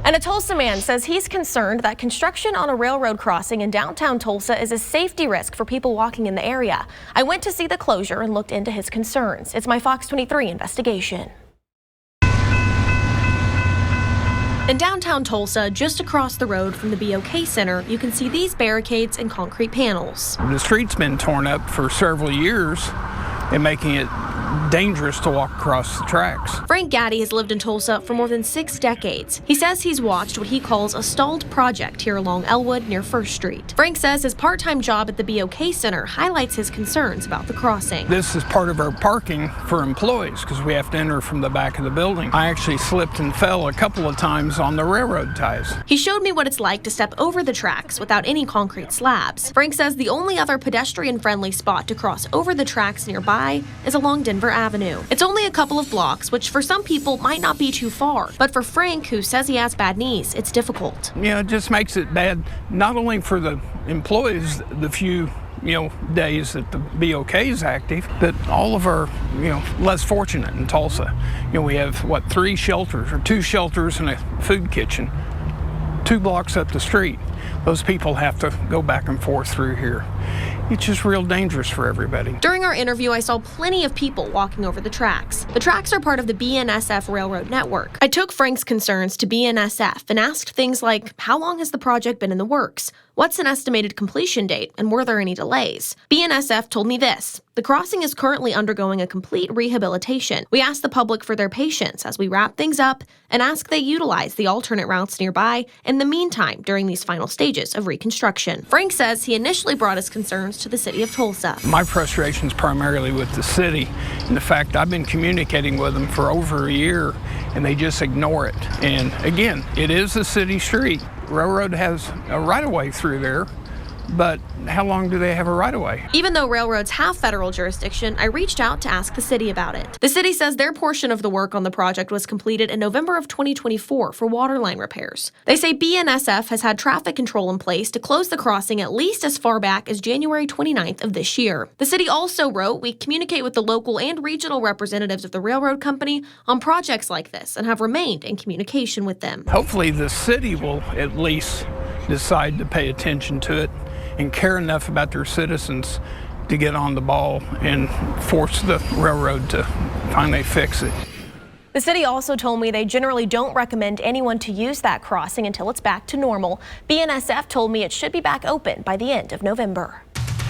And a Tulsa man says he's concerned that construction on a railroad crossing in downtown Tulsa is a safety risk for people walking in the area. I went to see the closure and looked into his concerns. It's my Fox 23 investigation. In downtown Tulsa, just across the road from the BOK Center, you can see these barricades and concrete panels. The street's been torn up for several years and making it dangerous to walk across the tracks. Frank Gaddy has lived in Tulsa for more than 6 decades. He says he's watched what he calls a stalled project here along Elwood near 1st Street. Frank says his part-time job at the BOK Center highlights his concerns about the crossing. This is part of our parking for employees because we have to enter from the back of the building. I actually slipped and fell a couple of times on the railroad ties. He showed me what it's like to step over the tracks without any concrete slabs. Frank says the only other pedestrian-friendly spot to cross over the tracks nearby is along Denver Avenue. It's only a couple of blocks, which for some people might not be too far, but for Frank, who says he has bad knees, it's difficult. It just makes it bad, not only for the employees, the few days that the BOK is active, but all of our, less fortunate in Tulsa. We have, 3 shelters or 2 shelters and a food kitchen 2 blocks up the street. Those people have to go back and forth through here. It's just real dangerous for everybody. During our interview, I saw plenty of people walking over the tracks. The tracks are part of the BNSF railroad network. I took Frank's concerns to BNSF and asked things like, how long has the project been in the works? What's an estimated completion date, and were there any delays? BNSF told me this: the crossing is currently undergoing a complete rehabilitation. We ask the public for their patience as we wrap things up and ask they utilize the alternate routes nearby in the meantime during these final stages of reconstruction. Frank says he initially brought his concerns to the city of Tulsa. My frustration is primarily with the city and the fact I've been communicating with them for over a year and they just ignore it. And again, it is a city street. Railroad has a right-of-way through there, but how long do they have a right-of-way? Even though railroads have federal jurisdiction, I reached out to ask the city about it. The city says their portion of the work on the project was completed in November of 2024 for waterline repairs. They say BNSF has had traffic control in place to close the crossing at least as far back as January 29th of this year. The city also wrote, we communicate with the local and regional representatives of the railroad company on projects like this and have remained in communication with them. Hopefully the city will at least decide to pay attention to it and care enough about their citizens to get on the ball and force the railroad to finally fix it. The city also told me they generally don't recommend anyone to use that crossing until it's back to normal. BNSF told me it should be back open by the end of November.